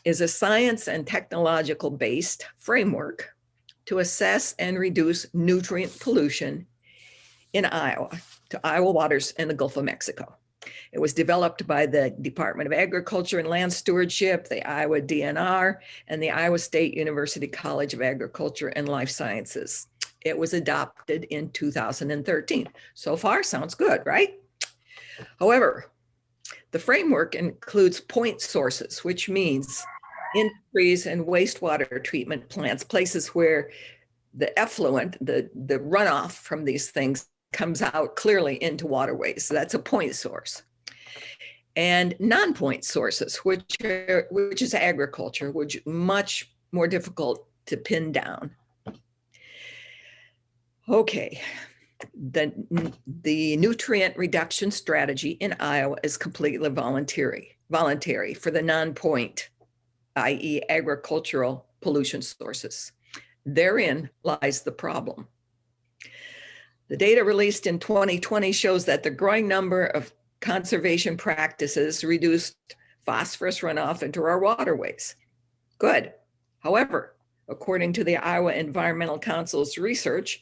S1: is a science and technological based framework to assess and reduce nutrient pollution in Iowa to Iowa waters and the Gulf of Mexico. It was developed by the Department of Agriculture and Land Stewardship, the Iowa DNR, and the Iowa State University College of Agriculture and Life Sciences. It was adopted in 2013. So far, sounds good, right? However, the framework includes point sources, which means industries and wastewater treatment plants, places where the effluent, the runoff from these things comes out clearly into waterways. So that's a point source. And non-point sources, which is agriculture, which is much more difficult to pin down. Okay, the nutrient reduction strategy in Iowa is completely voluntary for the non-point, i.e. agricultural pollution sources. Therein lies the problem. The data released in 2020 shows that the growing number of conservation practices reduced phosphorus runoff into our waterways. Good. However, according to the Iowa Environmental Council's research,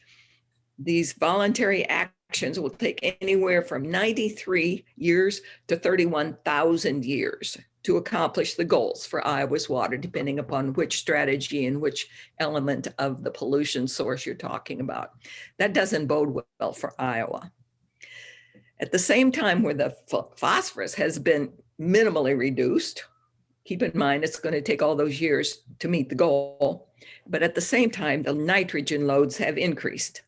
S1: these voluntary actions will take anywhere from 93 years to 31,000 years to accomplish the goals for Iowa's water, depending upon which strategy and which element of the pollution source you're talking about. That doesn't bode well for Iowa. At the same time, where the phosphorus has been minimally reduced, keep in mind it's going to take all those years to meet the goal, but at the same time, the nitrogen loads have increased.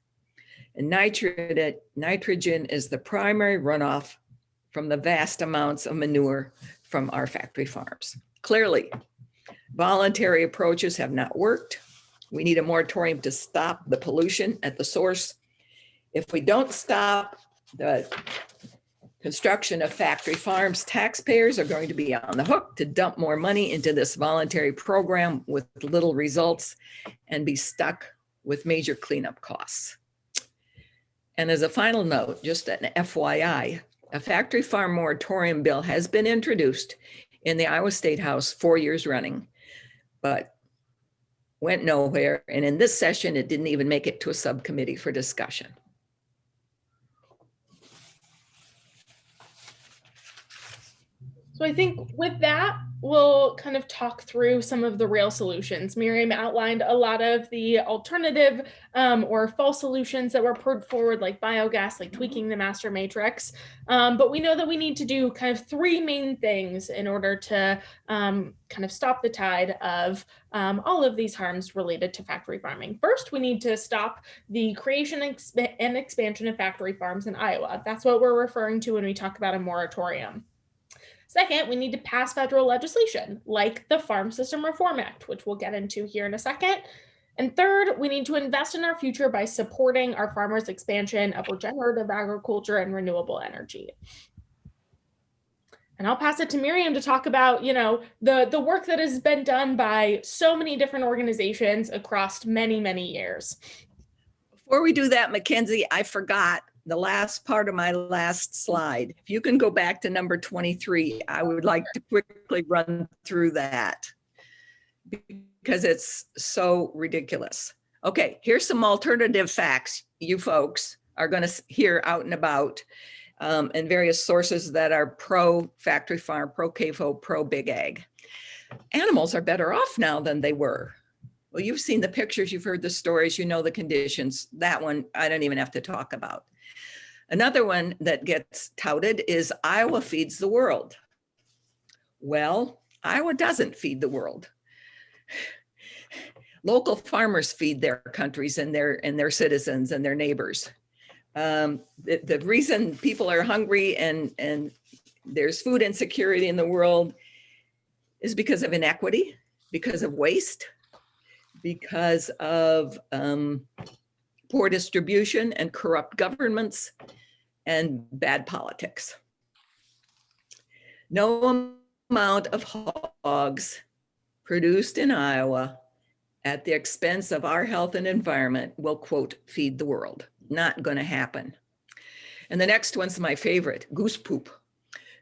S1: And nitrogen is the primary runoff from the vast amounts of manure from our factory farms. Clearly, voluntary approaches have not worked. We need a moratorium to stop the pollution at the source. If we don't stop the construction of factory farms, taxpayers are going to be on the hook to dump more money into this voluntary program with little results and be stuck with major cleanup costs. And as a final note, just an FYI, a factory farm moratorium bill has been introduced in the Iowa State House 4 years running, but went nowhere. And in this session, it didn't even make it to a subcommittee for discussion.
S2: So I think with that, we'll kind of talk through some of the real solutions. Miriam outlined a lot of the alternative or false solutions that were put forward, like biogas, like tweaking the master matrix. But we know that we need to do kind of three main things in order to kind of stop the tide of all of these harms related to factory farming. First, we need to stop the creation and expansion of factory farms in Iowa. That's what we're referring to when we talk about a moratorium. Second, we need to pass federal legislation like the Farm System Reform Act, which we'll get into here in a second. And third, we need to invest in our future by supporting our farmers' expansion of regenerative agriculture and renewable energy. And I'll pass it to Miriam to talk about, the work that has been done by so many different organizations across many, many years.
S1: Before we do that, Mackenzie, I forgot the last part of my last slide. If you can go back to number 23, I would like to quickly run through that because it's so ridiculous. Okay, here's some alternative facts you folks are going to hear out and about and various sources that are pro factory farm, pro CAFO, pro big ag. Animals are better off now than they were. Well, you've seen the pictures, you've heard the stories, you know the conditions. That one I don't even have to talk about. Another one that gets touted is Iowa feeds the world. Well, Iowa doesn't feed the world. Local farmers feed their countries and their citizens and their neighbors. The reason people are hungry and there's food insecurity in the world is because of inequity, because of waste, because of poor distribution and corrupt governments and bad politics. No amount of hogs produced in Iowa at the expense of our health and environment will, quote, feed the world. Not going to happen. And the next one's my favorite, goose poop.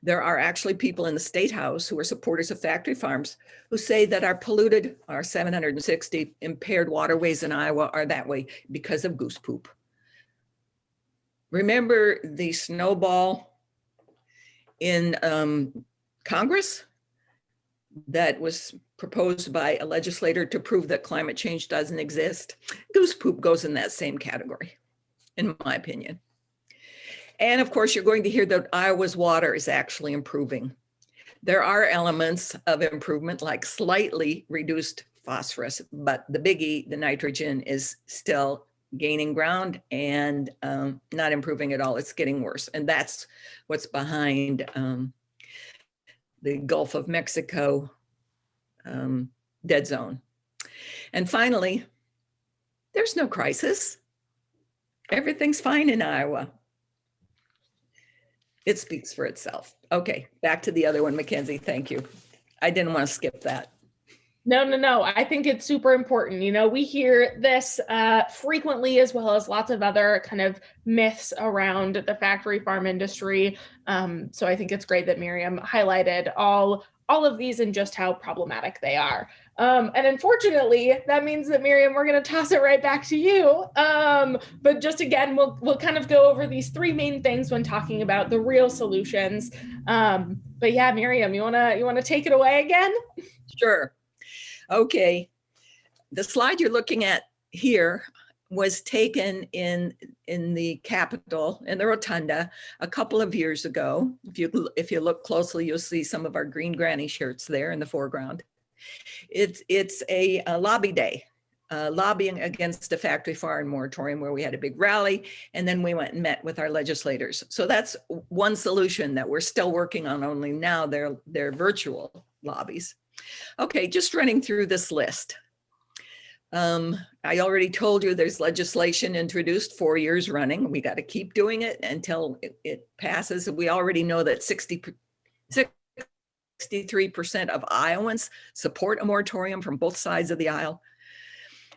S1: There are actually people in the State House who are supporters of factory farms who say that our 760 impaired waterways in Iowa are that way because of goose poop. Remember the snowball in Congress that was proposed by a legislator to prove that climate change doesn't exist? Goose poop goes in that same category, in my opinion. And of course, you're going to hear that Iowa's water is actually improving. There are elements of improvement like slightly reduced phosphorus, but the biggie, the nitrogen, is still gaining ground and not improving at all. It's getting worse. And that's what's behind the Gulf of Mexico dead zone. And finally, there's no crisis. Everything's fine in Iowa. It speaks for itself. Okay, back to the other one, Mackenzie, thank you. I didn't want to skip that.
S2: No. I think it's super important. We hear this frequently, as well as lots of other kind of myths around the factory farm industry. So I think it's great that Miriam highlighted all of these and just how problematic they are. And unfortunately, that means that Miriam, we're going to toss it right back to you. But just again, we'll kind of go over these three main things when talking about the real solutions. But yeah, Miriam, you wanna take it away again?
S1: Sure. Okay. The slide you're looking at here was taken in the Capitol, in the Rotunda, a couple of years ago. If you look closely, you'll see some of our green granny shirts there in the foreground. It's a lobby day, lobbying against a factory farm moratorium, where we had a big rally, and then we went and met with our legislators. So that's one solution that we're still working on, only now they're virtual lobbies. Okay, just running through this list. I already told you there's legislation introduced 4 years running. We got to keep doing it until it passes. We already know that 63% of Iowans support a moratorium from both sides of the aisle.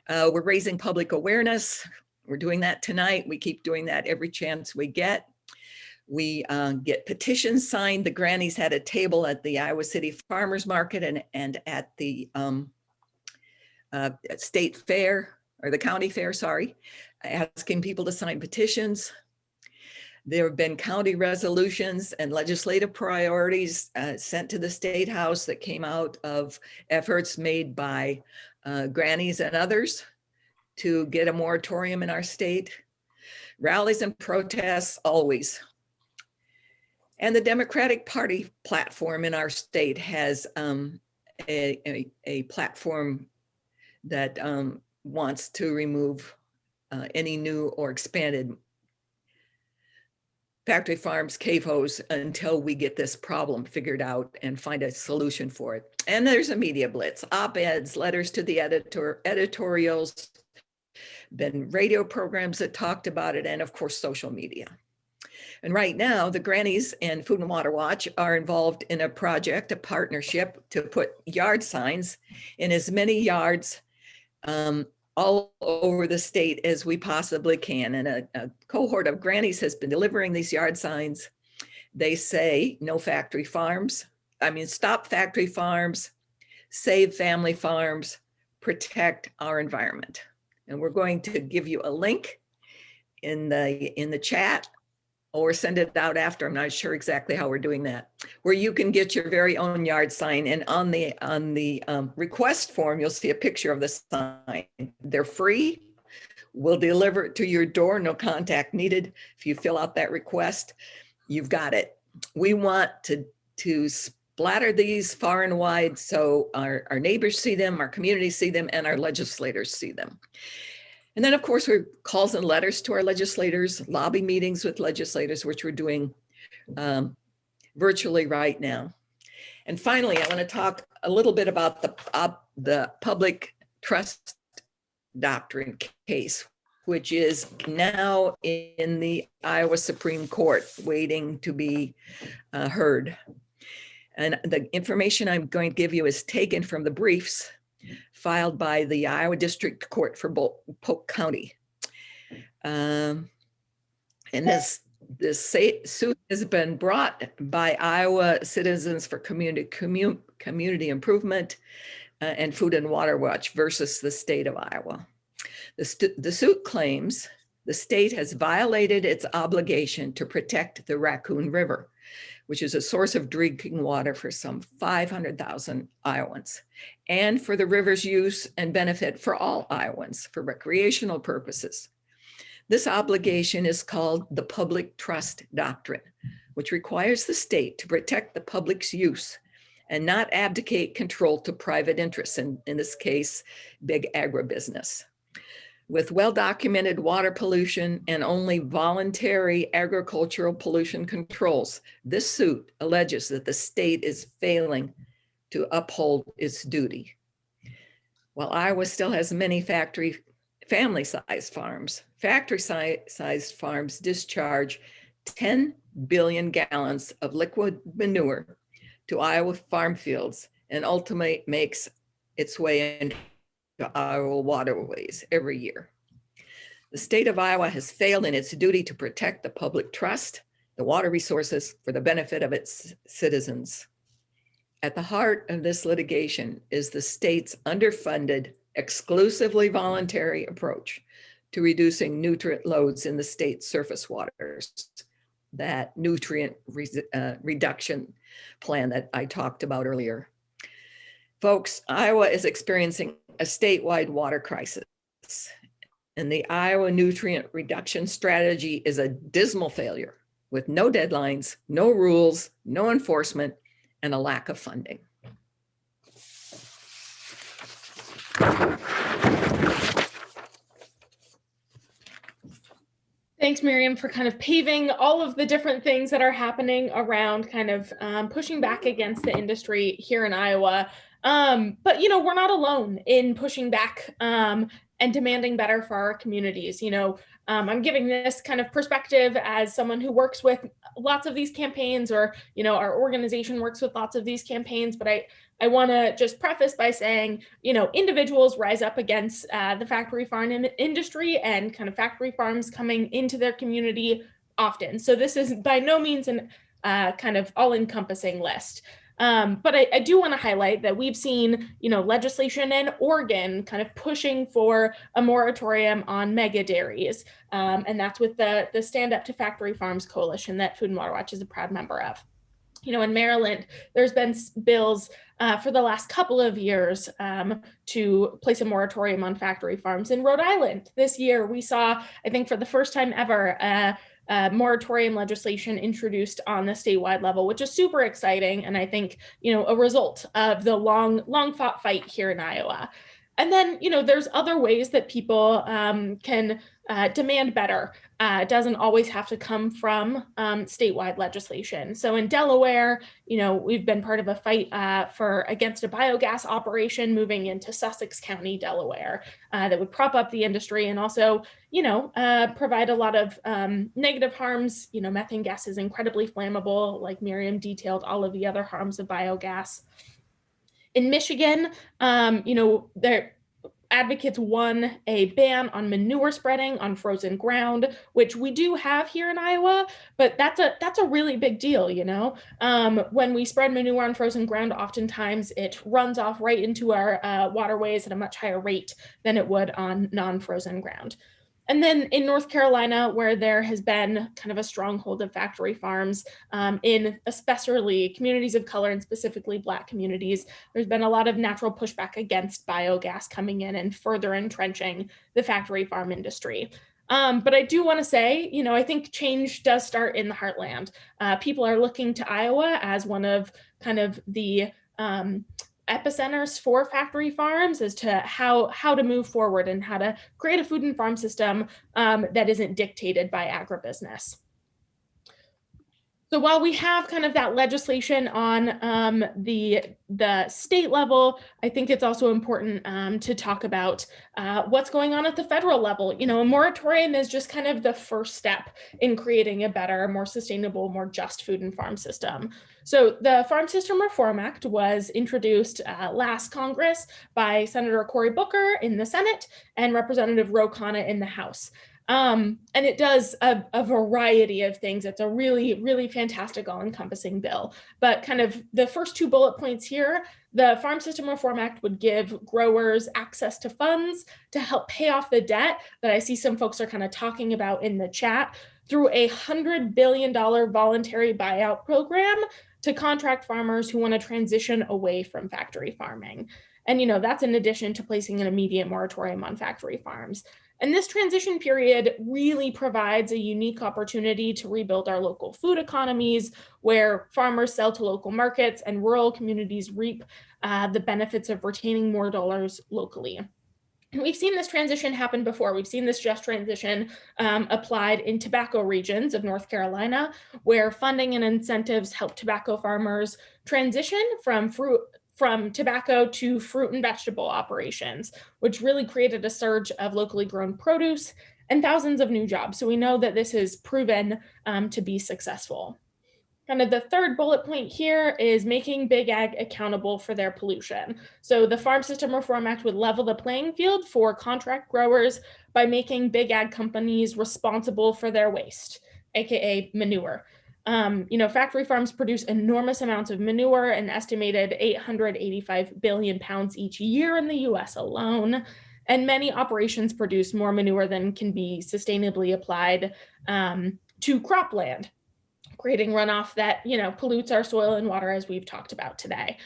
S1: We're raising public awareness. We're doing that tonight. We keep doing that every chance we get. We get petitions signed. The Grannies had a table at the Iowa City Farmers Market and at the state fair, or the county fair, sorry, asking people to sign petitions. There have been county resolutions and legislative priorities sent to the State House that came out of efforts made by Grannies and others to get a moratorium in our state. Rallies and protests, always. And the Democratic Party platform in our state has a platform that wants to remove any new or expanded factory farms, cave hose until we get this problem figured out and find a solution for it. And there's a media blitz, op-eds, letters to the editor, editorials, been radio programs that talked about it, and of course, social media. And right now, the Grannies and Food and Water Watch are involved in a project, a partnership to put yard signs in as many yards all over the state as we possibly can. And a cohort of Grannies has been delivering these yard signs. They say, no factory farms. Stop factory farms, save family farms, protect our environment. And we're going to give you a link in the chat or send it out after. I'm not sure exactly how we're doing that, where you can get your very own yard sign. And on the request form, you'll see a picture of the sign. They're free. We'll deliver it to your door, no contact needed. If you fill out that request, you've got it. We want to splatter these far and wide so our neighbors see them, our communities see them, and our legislators see them. And then, of course, we calls and letters to our legislators, lobby meetings with legislators, which we're doing virtually right now. And finally, I want to talk a little bit about the public trust doctrine case, which is now in the Iowa Supreme Court waiting to be heard. And the information I'm going to give you is taken from the briefs filed by the Iowa District Court for Polk County. And this suit has been brought by Iowa Citizens for Community Improvement and Food and Water Watch versus the state of Iowa. The suit claims the state has violated its obligation to protect the Raccoon River, which is a source of drinking water for some 500,000 Iowans, and for the river's use and benefit for all Iowans for recreational purposes. This obligation is called the Public Trust Doctrine, which requires the state to protect the public's use and not abdicate control to private interests, in this case, big agribusiness. With well-documented water pollution and only voluntary agricultural pollution controls, this suit alleges that the state is failing to uphold its duty. While Iowa still has many family-sized farms, factory-sized farms discharge 10 billion gallons of liquid manure to Iowa farm fields and ultimately makes its way into Iowa waterways every year. The state of Iowa has failed in its duty to protect the public trust, the water resources for the benefit of its citizens. At the heart of this litigation is the state's underfunded, exclusively voluntary approach to reducing nutrient loads in the state's surface waters, that nutrient reduction plan that I talked about earlier. Folks, Iowa is experiencing a statewide water crisis, and the Iowa nutrient reduction strategy is a dismal failure with no deadlines, no rules, no enforcement, and a lack of funding.
S2: Thanks, Miriam, for kind of paving all of the different things that are happening around kind of pushing back against the industry here in Iowa. But, we're not alone in pushing back and demanding better for our communities. I'm giving this kind of perspective as someone who works with lots of these campaigns, or, our organization works with lots of these campaigns. But I want to just preface by saying, individuals rise up against the factory farm industry and kind of factory farms coming into their community often. So this is by no means an kind of all-encompassing list. But I do want to highlight that we've seen, legislation in Oregon kind of pushing for a moratorium on mega dairies. And that's with the Stand Up to Factory Farms Coalition that Food and Water Watch is a proud member of. In Maryland, there's been bills for the last couple of years to place a moratorium on factory farms. In Rhode Island this year, we saw, I think for the first time ever, moratorium legislation introduced on the statewide level, which is super exciting. And I think, a result of the long fought fight here in Iowa. And then, there's other ways that people can demand better. It doesn't always have to come from statewide legislation. So in Delaware, we've been part of a fight against a biogas operation moving into Sussex County, Delaware, that would prop up the industry and also, provide a lot of negative harms. Methane gas is incredibly flammable, like Miriam detailed all of the other harms of biogas. In Michigan, there advocates won a ban on manure spreading on frozen ground, which we do have here in Iowa, but that's a really big deal, When we spread manure on frozen ground, oftentimes it runs off right into our waterways at a much higher rate than it would on non-frozen ground. And then in North Carolina, where there has been kind of a stronghold of factory farms in especially communities of color and specifically Black communities, there's been a lot of natural pushback against biogas coming in and further entrenching the factory farm industry. But I do want to say, I think change does start in the heartland. People are looking to Iowa as one of kind of the epicenters for factory farms as to how to move forward and how to create a food and farm system that isn't dictated by agribusiness. So while we have kind of that legislation on the state level, I think it's also important to talk about what's going on at the federal level. A moratorium is just kind of the first step in creating a better, more sustainable, more just food and farm system. So the Farm System Reform Act was introduced last Congress by Senator Cory Booker in the Senate and Representative Ro Khanna in the House. And it does a variety of things. It's a really, really fantastic all-encompassing bill. But kind of the first two bullet points here, the Farm System Reform Act would give growers access to funds to help pay off the debt that I see some folks are kind of talking about in the chat through a $100 billion voluntary buyout program to contract farmers who want to transition away from factory farming. And, that's in addition to placing an immediate moratorium on factory farms. And this transition period really provides a unique opportunity to rebuild our local food economies, where farmers sell to local markets and rural communities reap the benefits of retaining more dollars locally. And we've seen this transition happen before. We've seen this just transition applied in tobacco regions of North Carolina, where funding and incentives help tobacco farmers transition from tobacco to fruit and vegetable operations, which really created a surge of locally grown produce and thousands of new jobs. So we know that this is proven to be successful. Kind of the third bullet point here is making big ag accountable for their pollution. So the Farm System Reform Act would level the playing field for contract growers by making big ag companies responsible for their waste, aka manure. Factory farms produce enormous amounts of manure, an estimated 885 billion pounds each year in the US alone. And many operations produce more manure than can be sustainably applied to cropland, creating runoff that, pollutes our soil and water, as we've talked about today.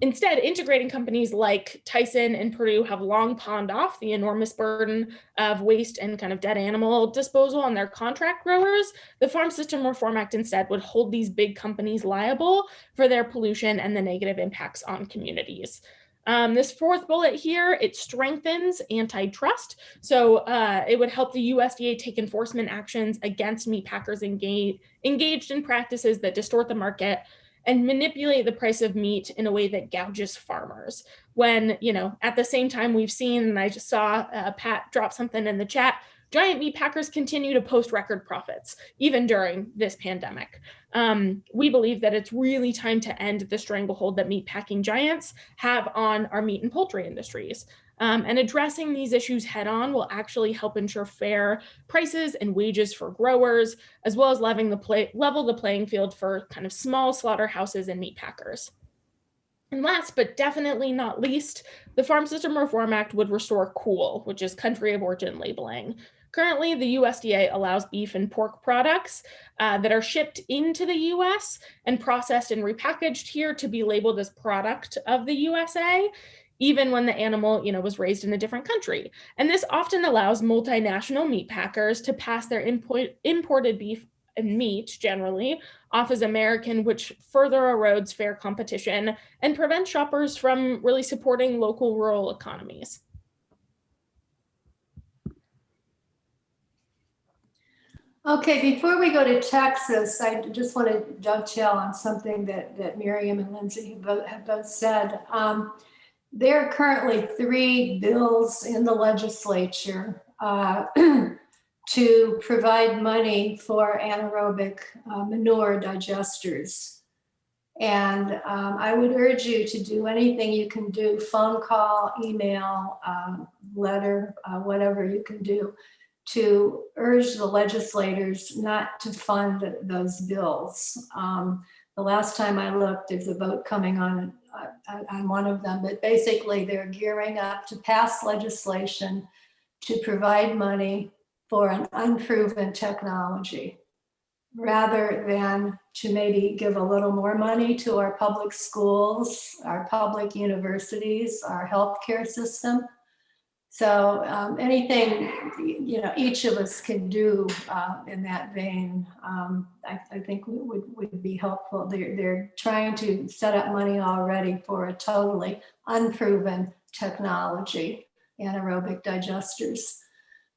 S2: Instead, integrating companies like Tyson and Purdue have long pawned off the enormous burden of waste and kind of dead animal disposal on their contract growers. The Farm System Reform Act instead would hold these big companies liable for their pollution and the negative impacts on communities. This fourth bullet here, it strengthens antitrust. So it would help the USDA take enforcement actions against meat packers engaged in practices that distort the market and manipulate the price of meat in a way that gouges farmers. When, at the same time we've seen, and I just saw Pat drop something in the chat, giant meat packers continue to post record profits, even during this pandemic. We believe that it's really time to end the stranglehold that meat packing giants have on our meat and poultry industries. And addressing these issues head on will actually help ensure fair prices and wages for growers, as well as level the playing field for kind of small slaughterhouses and meat packers. And last, but definitely not least, the Farm System Reform Act would restore COOL, which is country of origin labeling. Currently, the USDA allows beef and pork products that are shipped into the US and processed and repackaged here to be labeled as product of the USA, even when the animal, was raised in a different country. And this often allows multinational meat packers to pass their imported beef and meat generally off as American, which further erodes fair competition and prevents shoppers from really supporting local rural economies.
S3: Okay, before we go to Texas, I just want to dovetail on something that Miriam and Lindsay have both said. There are currently 3 bills in the legislature to provide money for anaerobic manure digesters. And I would urge you to do anything you can do, phone call, email, letter, whatever you can do, to urge the legislators not to fund those bills. The last time I looked, there's a vote coming on one of them, but basically they're gearing up to pass legislation to provide money for an unproven technology, rather than to maybe give a little more money to our public schools, our public universities, our healthcare system. So anything, each of us can do in that vein, I think would be helpful. They're trying to set up money already for a totally unproven technology, anaerobic digesters.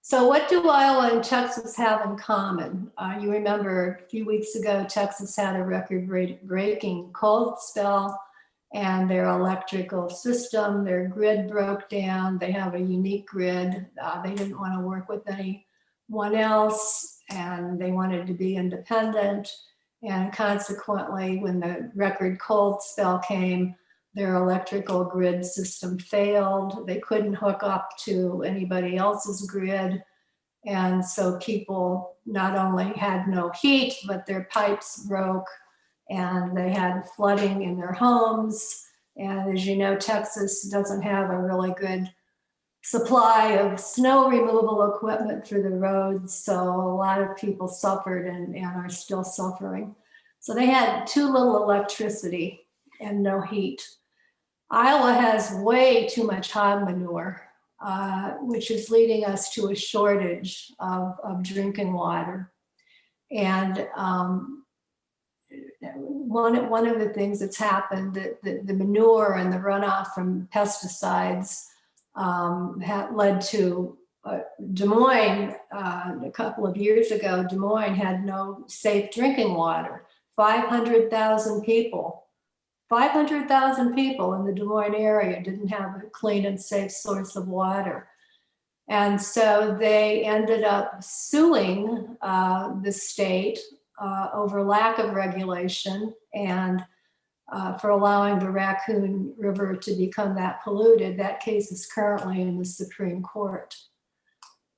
S3: So what do Iowa and Texas have in common? You remember a few weeks ago, Texas had a record-breaking cold spell, and their electrical system, their grid broke down. They have a unique grid. They didn't want to work with anyone else, and they wanted to be independent. And consequently, when the record cold spell came, their electrical grid system failed. They couldn't hook up to anybody else's grid. And so people not only had no heat, but their pipes broke, and they had flooding in their homes. And as you know, Texas doesn't have a really good supply of snow removal equipment for the roads. So a lot of people suffered and are still suffering. So they had too little electricity and no heat. Iowa has way too much hog manure, which is leading us to a shortage of drinking water. And one of the things that's happened, that the manure and the runoff from pesticides led to Des Moines. A couple of years ago, Des Moines had no safe drinking water. 500,000 people in the Des Moines area didn't have a clean and safe source of water. And so they ended up suing the state over lack of regulation and for allowing the Raccoon River to become that polluted. That case is currently in the Supreme Court.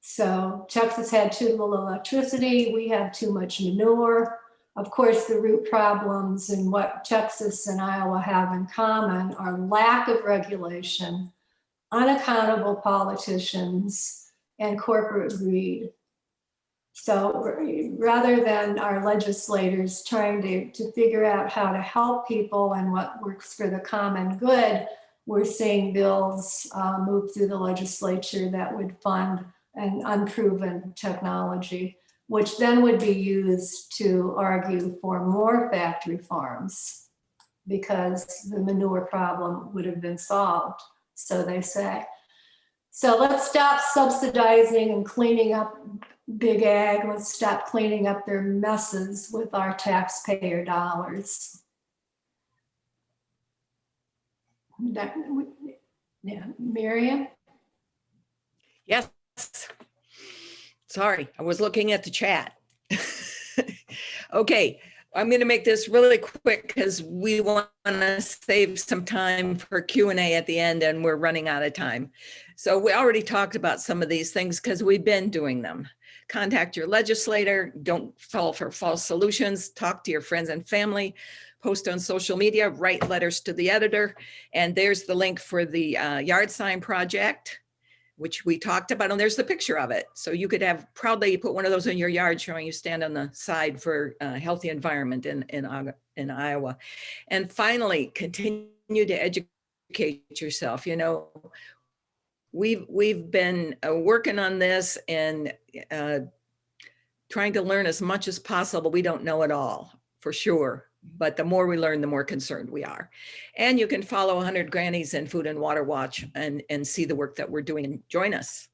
S3: So Texas had too little electricity. We have too much manure. Of course, the root problems and what Texas and Iowa have in common are lack of regulation, unaccountable politicians, and corporate greed. So rather than our legislators trying to figure out how to help people and what works for the common good, we're seeing bills move through the legislature that would fund an unproven technology, which then would be used to argue for more factory farms because the manure problem would have been solved, so they say. So let's stop subsidizing and cleaning up big ag. Let's stop cleaning up their messes with our taxpayer dollars. Yeah, Miriam?
S1: Yes. Sorry, I was looking at the chat. Okay, I'm going to make this really quick because we want to save some time for Q&A at the end, and we're running out of time. So we already talked about some of these things because we've been doing them. Contact your legislator, don't fall for false solutions, talk to your friends and family, post on social media, write letters to the editor. And there's the link for the yard sign project, which we talked about, and there's the picture of it. So you could have proudly put one of those in your yard showing you stand on the side for a healthy environment in Iowa. And finally, continue to educate yourself. You know, we've been working on this and trying to learn as much as possible. We don't know it all, for sure. But the more we learn, the more concerned we are. And you can follow 100 Grannies and Food and Water Watch and see the work that we're doing and join us.